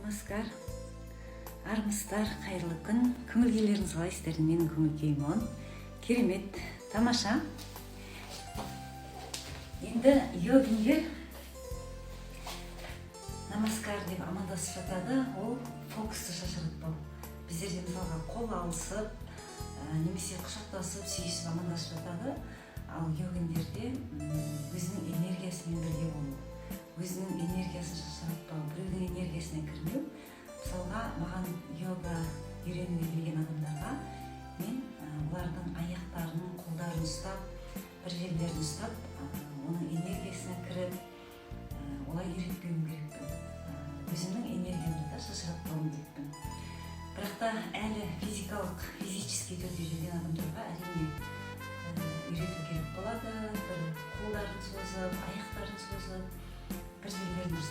Намаскар, армысыздар, қайырлы күн. Көңіл-күйлеріңіз қалайсыздар? Менің көңіл-күйім оң. Керемет, тамаша. Енді йогиндер намаскар деп амандасып жатады. Ол фокусты шашыратпау. Біздерде мысалға қол алысып, немесе құшақтасып, сүйісіп амандасып жатады. Ал йогиндерде өзінің энергиясымен бірге болу, өзінің энергиясын шашыратпау, біреудің энергиясына кірмеу. Мысалға, маған йога үйренуге келген адамдарға мен олардың аяқтарының, қолдарын ұстап, бір жерлерін ұстап, оның энергиясына кіріп, олай үйретпеуім керекпін. Өзімнің энергиямды да шашыратпауым керекпін. Бірақ та әлі физически түрде жүрген адамдарға әрине үйрету керек болады. Бір қолдарын созып, аяқтарын созып, бір жерлерін ұстап